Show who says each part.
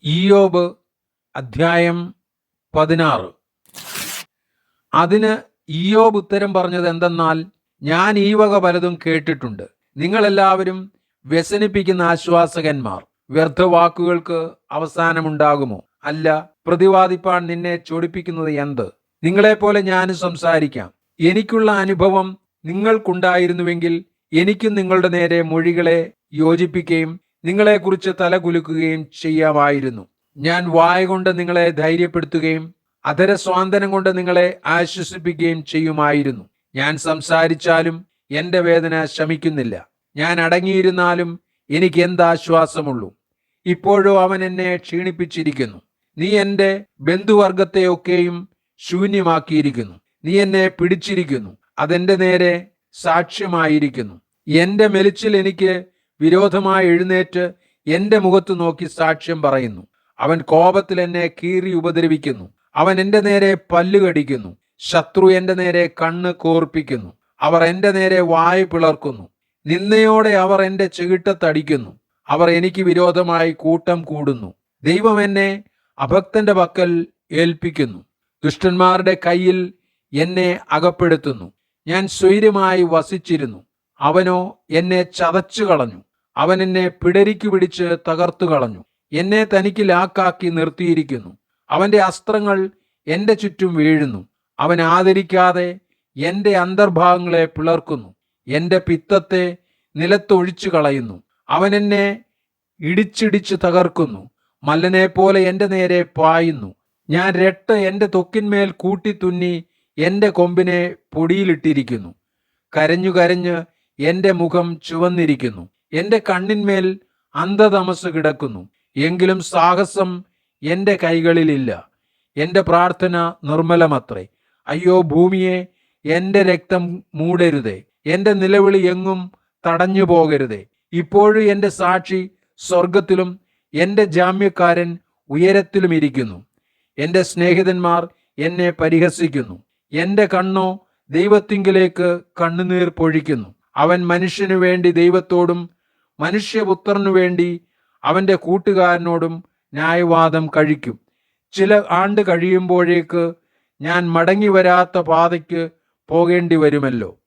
Speaker 1: ഇയ്യോബ് അധ്യായം 16. അതിന് ഇയ്യോബ് ഉത്തരം പറഞ്ഞത് എന്തെന്നാൽ, ഞാൻ ഈ വക പലതും കേട്ടിട്ടുണ്ട്. നിങ്ങളെല്ലാവരും വ്യസനിപ്പിക്കുന്ന ആശ്വാസകന്മാർ. വ്യർത്ഥവാക്കുകൾക്ക് അവസാനമുണ്ടാകുമോ? അല്ല, പ്രതിവാദിപ്പാൻ നിന്നെ ചൊടിപ്പിക്കുന്നത് എന്ത്? നിങ്ങളെപ്പോലെ ഞാനും സംസാരിക്കാം. എനിക്കുള്ള അനുഭവം നിങ്ങൾക്കുണ്ടായിരുന്നുവെങ്കിൽ എനിക്കും നിങ്ങളുടെ നേരെ മൊഴികളെ യോജിപ്പിക്കുകയും നിങ്ങളെക്കുറിച്ച് തലകുലുക്കുകയും ചെയ്യാമായിരുന്നു. ഞാൻ വായ കൊണ്ട് നിങ്ങളെ ധൈര്യപ്പെടുത്തുകയും അധര സ്വാന്തനം കൊണ്ട് നിങ്ങളെ ആശ്വസിപ്പിക്കുകയും ചെയ്യുമായിരുന്നു. ഞാൻ സംസാരിച്ചാലും എന്റെ വേദന ശമിക്കുന്നില്ല. ഞാൻ അടങ്ങിയിരുന്നാലും എനിക്ക് എന്താശ്വാസമുള്ളൂ? ഇപ്പോഴോ അവൻ എന്നെ ക്ഷീണിപ്പിച്ചിരിക്കുന്നു. നീ എന്റെ ബന്ധുവർഗത്തെയൊക്കെയും ശൂന്യമാക്കിയിരിക്കുന്നു. നീ എന്നെ പിടിച്ചിരിക്കുന്നു. അതെന്റെ നേരെ സാക്ഷ്യമായിരിക്കുന്നു. എന്റെ മെലിച്ചിൽ എനിക്ക് വിരോധമായി എഴുന്നേറ്റ് എന്റെ മുഖത്ത് നോക്കി സാക്ഷ്യം പറയുന്നു. അവൻ കോപത്തിൽ എന്നെ കീറി ഉപദ്രവിക്കുന്നു. അവൻ എന്റെ നേരെ പല്ലുകടിക്കുന്നു. ശത്രു എന്റെ നേരെ കണ്ണ് കോർപ്പിക്കുന്നു. അവർ എന്റെ നേരെ വായ് പിളർക്കുന്നു. നിന്നയോടെ അവർ എന്റെ ചെകിട്ടത്തടിക്കുന്നു. അവർ എനിക്ക് വിരോധമായി കൂട്ടം കൂടുന്നു. ദൈവം എന്നെ അഭക്തന്റെ പക്കൽ ഏൽപ്പിക്കുന്നു. ദുഷ്ടന്മാരുടെ കയ്യിൽ എന്നെ അകപ്പെടുത്തുന്നു. ഞാൻ സ്വൈര്യമായി വസിച്ചിരുന്നു. അവനോ എന്നെ ചതച്ചു കളഞ്ഞു. അവൻ എന്നെ പിടരിക്കു പിടിച്ച് തകർത്തു കളഞ്ഞു. എന്നെ തനിക്ക് ലാക്കാക്കി നിർത്തിയിരിക്കുന്നു. അവന്റെ അസ്ത്രങ്ങൾ എന്റെ ചുറ്റും വീഴുന്നു. അവൻ ആദരിക്കാതെ എന്റെ അന്തർഭാഗങ്ങളെ പിളർക്കുന്നു. എന്റെ പിത്തത്തെ നിലത്തൊഴിച്ചു കളയുന്നു. അവൻ എന്നെ ഇടിച്ചിടിച്ച് തകർക്കുന്നു. മല്ലനെ പോലെ എന്റെ നേരെ പായുന്നു. ഞാൻ രട്ട് എന്റെ ത്വക്കിന്മേൽ കൂട്ടിത്തുന്നി എന്റെ കൊമ്പിനെ പൊടിയിലിട്ടിരിക്കുന്നു. കരഞ്ഞു കരഞ്ഞ് എന്റെ മുഖം ചുവന്നിരിക്കുന്നു. എന്റെ കണ്ണിന്മേൽ അന്ധതമസ് കിടക്കുന്നു. എങ്കിലും സാഹസം എന്റെ കൈകളിലില്ല. എന്റെ പ്രാർത്ഥന നിർമ്മലമത്രേ. അയ്യോ ഭൂമിയെ, എന്റെ രക്തം മൂടരുതേ. എന്റെ നിലവിളി എങ്ങും തടഞ്ഞു പോകരുതേ. ഇപ്പോഴും എന്റെ സാക്ഷി സ്വർഗത്തിലും എന്റെ ജാമ്യക്കാരൻ ഉയരത്തിലും ഇരിക്കുന്നു. എന്റെ സ്നേഹിതന്മാർ എന്നെ പരിഹസിക്കുന്നു. എന്റെ കണ്ണോ ദൈവത്തിങ്കിലേക്ക് കണ്ണുനീർ പൊഴിക്കുന്നു. അവൻ മനുഷ്യനു വേണ്ടി ദൈവത്തോടും മനുഷ്യപുത്രനു വേണ്ടി അവന്റെ കൂട്ടുകാരനോടും ന്യായവാദം കഴിക്കും. ചില ആണ്ട് കഴിയുമ്പോഴേക്ക് ഞാൻ മടങ്ങി വരാത്ത പാതയ്ക്ക് പോകേണ്ടി വരുമല്ലോ.